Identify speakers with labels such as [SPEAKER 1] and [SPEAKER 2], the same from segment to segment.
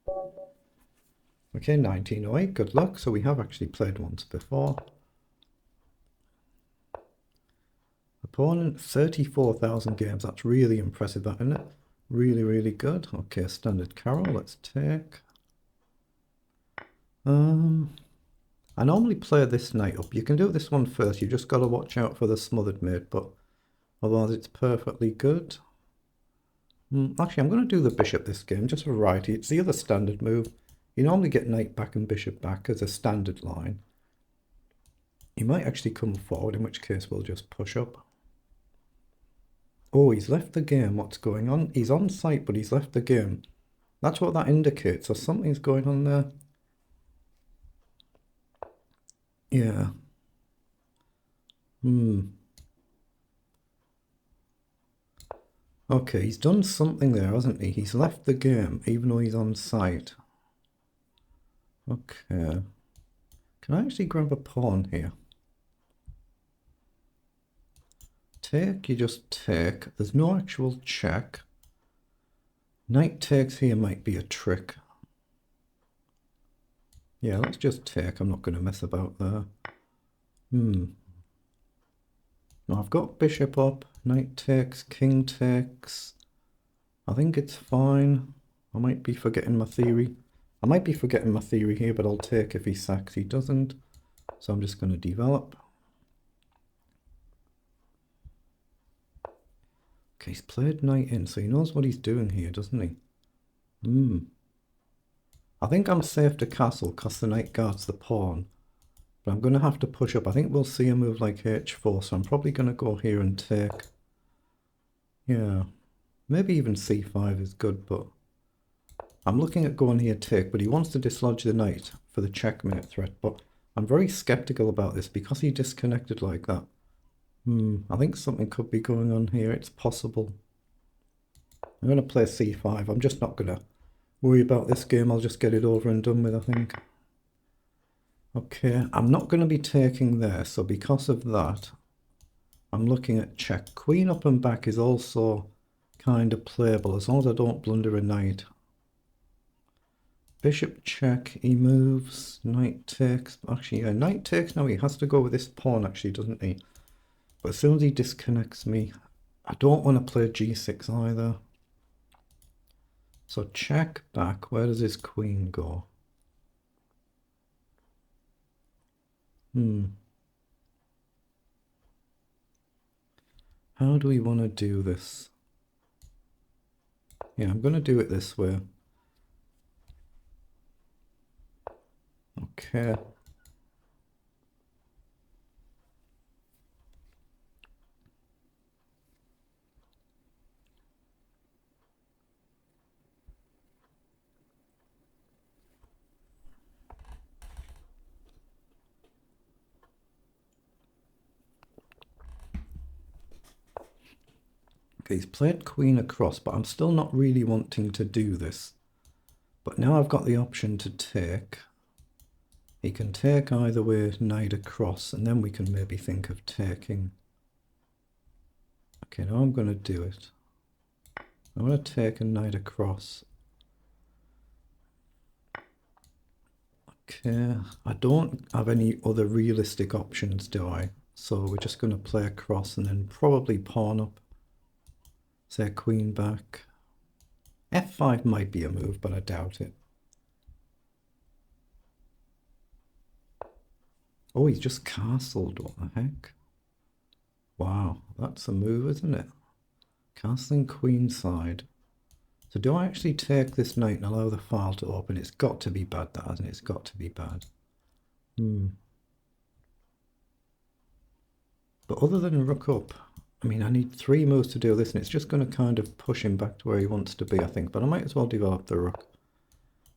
[SPEAKER 1] Okay, 1908, good luck. So we have actually played once before. Opponent, 34,000 games. That's really impressive, that, isn't it? Really, really good. Okay, standard Carol, let's take. I normally play this knight up. You can do this one first. You just got to watch out for the smothered mate, but otherwise it's perfectly good. Actually, I'm going to do the bishop this game, just for variety. It's the other standard move. You normally get knight back and bishop back as a standard line. He might actually come forward, in which case we'll just push up. Oh, he's left the game. What's going on? He's on site, but he's left the game. That's what that indicates. So something's going on there. Yeah. Okay, he's done something there, hasn't he? He's left the game, even though he's on site. Okay. Can I actually grab a pawn here? Take, you just take. There's no actual check. Knight takes here might be a trick. Yeah, let's just take. I'm not going to mess about there. Now I've got bishop up. Knight takes, king takes. I think it's fine. I might be forgetting my theory. I might be forgetting my theory here, but I'll take if he sacks. He doesn't. So I'm just going to develop. Okay, he's played knight in, so he knows what he's doing here, doesn't he? I think I'm safe to castle because the knight guards the pawn. But I'm going to have to push up. I think we'll see a move like h4, so I'm probably going to go here and take. Yeah, maybe even c5 is good, but I'm looking at going here take, but he wants to dislodge the knight for the checkmate threat, but I'm very skeptical about this because he disconnected like that. I think something could be going on here. It's possible. I'm going to play c5. I'm just not going to worry about this game. I'll just get it over and done with, I think. Okay, I'm not going to be taking there, so because of that, I'm looking at check. Queen up and back is also kind of playable, as long as I don't blunder a knight. Bishop check, he moves, knight takes. Actually, yeah, knight takes. Now he has to go with this pawn, actually, doesn't he? But as soon as he disconnects me, I don't want to play g6 either. So check back. Where does his queen go? How do we want to do this? Yeah, I'm going to do it this way. Okay. Okay, he's played queen across, but I'm still not really wanting to do this. But now I've got the option to take. He can take either way, knight across, and then we can maybe think of taking. Okay, now I'm going to do it. I want to take a knight across. Okay, I don't have any other realistic options, do I? So we're just going to play across and then probably pawn up. Say queen back. f5 might be a move, but I doubt it. Oh, he's just castled. What the heck? Wow, that's a move, isn't it? Castling queenside. So do I actually take this knight and allow the file to open? It's got to be bad, that, hasn't it? It's got to be bad. But other than rook up, I mean, I need 3 moves to do this, and it's just going to kind of push him back to where he wants to be, I think. But I might as well develop the rook.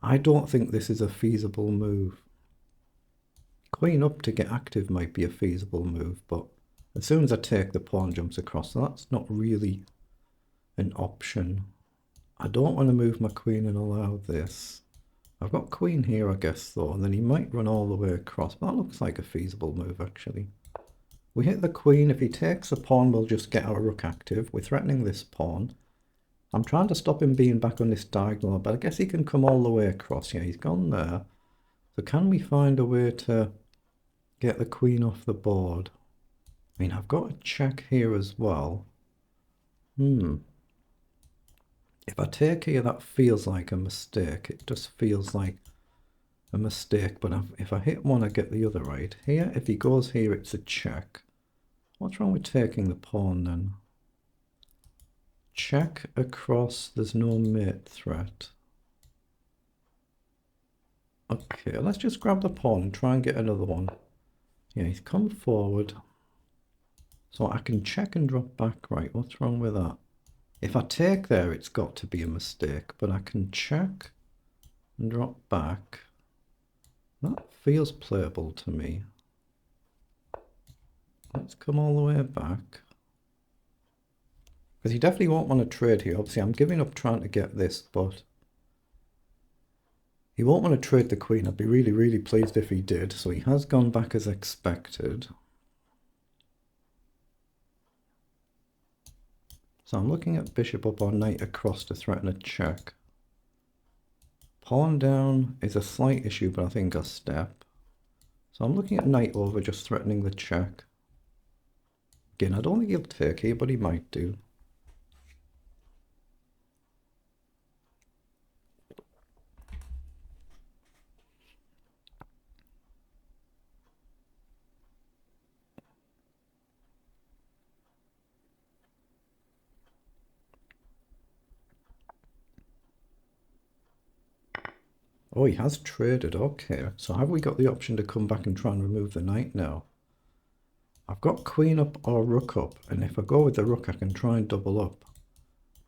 [SPEAKER 1] I don't think this is a feasible move. Queen up to get active might be a feasible move, but as soon as I take, the pawn jumps across, so that's not really an option. I don't want to move my queen and allow this. I've got queen here, I guess, though, and then he might run all the way across. But that looks like a feasible move, actually. We hit the queen. If he takes the pawn, we'll just get our rook active. We're threatening this pawn. I'm trying to stop him being back on this diagonal, but I guess he can come all the way across. Yeah, he's gone there. So can we find a way to get the queen off the board? I mean, I've got a check here as well. If I take here, that feels like a mistake. It just feels like a mistake, but if I hit one, I get the other right. Here, if he goes here, it's a check. What's wrong with taking the pawn then? Check across, there's no mate threat. Okay, let's just grab the pawn and try and get another one. Yeah, he's come forward. So I can check and drop back, right? What's wrong with that? If I take there, it's got to be a mistake, but I can check and drop back. That feels playable to me. Let's come all the way back. Because he definitely won't want to trade here. Obviously, I'm giving up trying to get this, but he won't want to trade the queen. I'd be really, really pleased if he did. So he has gone back as expected. So I'm looking at bishop up or knight across to threaten a check. Pawn down is a slight issue, but I think a step. So I'm looking at knight over, just threatening the check. Again, I don't think he'll take here, but he might do. Oh, he has traded. Okay, so have we got the option to come back and try and remove the knight now? I've got queen up or rook up, and if I go with the rook, I can try and double up.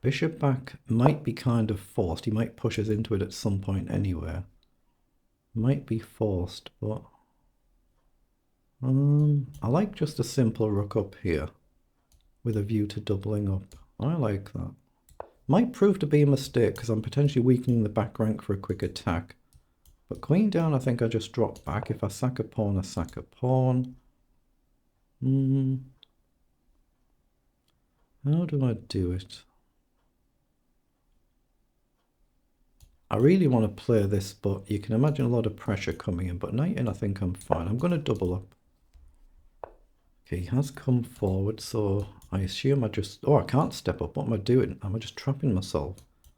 [SPEAKER 1] Bishop back might be kind of forced. He might push us into it at some point anyway. Might be forced, but I like just a simple rook up here with a view to doubling up. I like that. Might prove to be a mistake because I'm potentially weakening the back rank for a quick attack. But queen down, I think I just drop back. If I sack a pawn, I sack a pawn. How do I do it? I really want to play this, but you can imagine a lot of pressure coming in. But knight in, I think I'm fine. I'm going to double up. Okay, he has come forward, so I assume I just... Oh, I can't step up. What am I doing? Am I just trapping myself?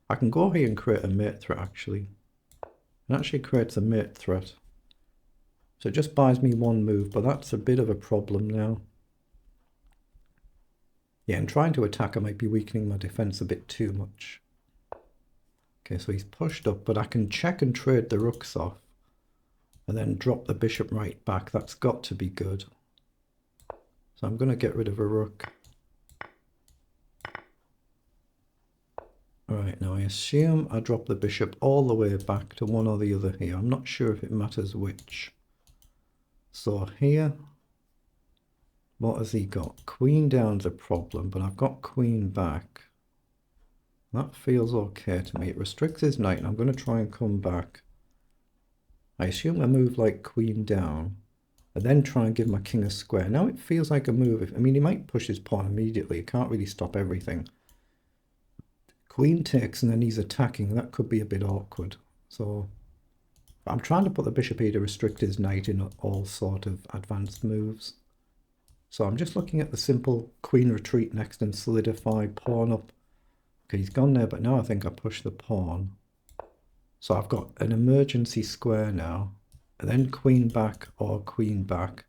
[SPEAKER 1] I can go here and create a mate threat, actually. It actually creates a mate threat. So it just buys me one move, but that's a bit of a problem now. Yeah, and trying to attack, I might be weakening my defense a bit too much. Okay, so he's pushed up, but I can check and trade the rooks off. And then drop the bishop right back. That's got to be good. So I'm going to get rid of a rook. Alright, now I assume I drop the bishop all the way back to one or the other here. I'm not sure if it matters which. So here, what has he got? Queen down's a problem, but I've got queen back. That feels okay to me. It restricts his knight, and I'm going to try and come back. I assume I move like queen down, and then try and give my king a square. Now it feels like a move. I mean, he might push his pawn immediately. He can't really stop everything. Queen takes and then he's attacking. That could be a bit awkward. So I'm trying to put the bishop here to restrict his knight in all sort of advanced moves. So I'm just looking at the simple queen retreat next and solidify pawn up. Okay, he's gone there, but now I think I push the pawn. So I've got an emergency square now. And then queen back or queen back.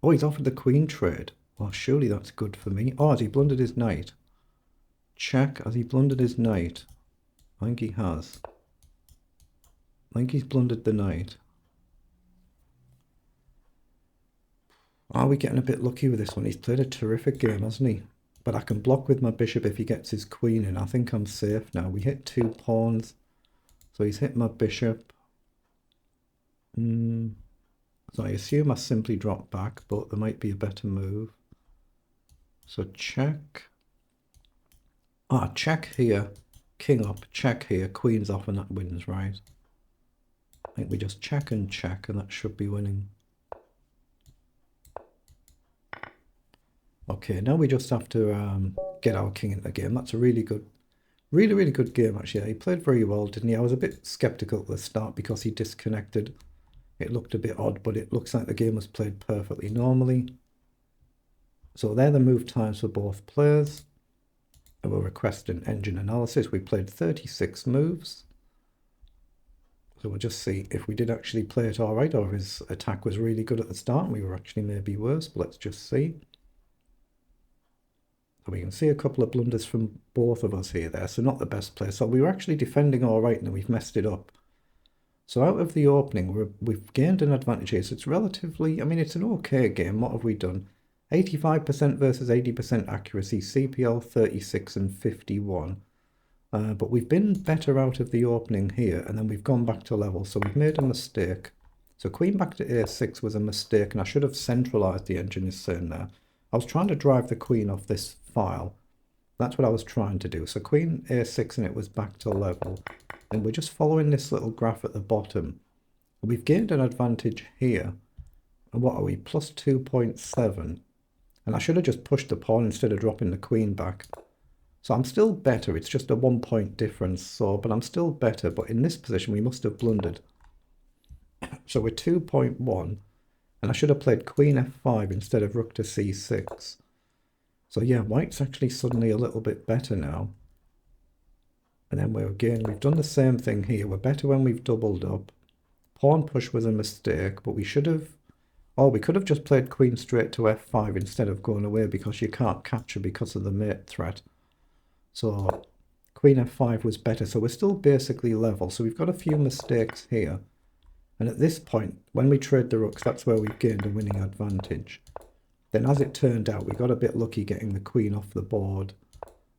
[SPEAKER 1] Oh, he's offered the queen trade. Well, surely that's good for me. Oh, has he blundered his knight? Check. Has he blundered his knight? I think he has. I think he's blundered the knight. Are we getting a bit lucky with this one? He's played a terrific game, hasn't he? But I can block with my bishop if he gets his queen in. I think I'm safe now. We hit 2 pawns. So he's hit my bishop. So I assume I simply drop back, but there might be a better move. So check. Ah, check here, king up, check here, queen's off, and that wins, right? I think we just check, and that should be winning. Okay, now we just have to get our king in the game. That's a really good, really good game actually. He played very well, didn't he? I was a bit skeptical at the start because he disconnected. It looked a bit odd, but it looks like the game was played perfectly normally. So they're the move times for both players. And we'll request an engine analysis. We played 36 moves. So we'll just see if we did actually play it all right, or his attack was really good at the start and we were actually maybe worse, but let's just see. So we can see a couple of blunders from both of us here there, so not the best play. So we were actually defending all right and then we've messed it up. So out of the opening, we've gained an advantage here. So it's relatively, I mean, it's an okay game. What have we done? 85% versus 80% accuracy, CPL 36 and 51. But we've been better out of the opening here, and then we've gone back to level, so we've made a mistake. So queen back to a6 was a mistake, and I should have centralized the engine is saying there. I was trying to drive the queen off this file. That's what I was trying to do. So queen a6 and it was back to level. And we're just following this little graph at the bottom. We've gained an advantage here. And what are we? Plus 2.7. And I should have just pushed the pawn instead of dropping the queen back. So I'm still better. It's just a 1 point difference. So, but I'm still better. But in this position, we must have blundered. So we're 2.1. And I should have played queen f5 instead of rook to c6. So yeah, white's actually suddenly a little bit better now. And then we've done the same thing here. We're better when we've doubled up. Pawn push was a mistake, but we should have... Oh, we could have just played queen straight to f5 instead of going away because you can't capture because of the mate threat. So queen f5 was better. So we're still basically level. So we've got a few mistakes here. And at this point, when we trade the rooks, that's where we've gained a winning advantage. Then as it turned out, we got a bit lucky getting the queen off the board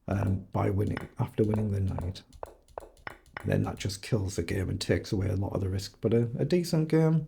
[SPEAKER 1] after winning the knight. And then that just kills the game and takes away a lot of the risk. But a decent game.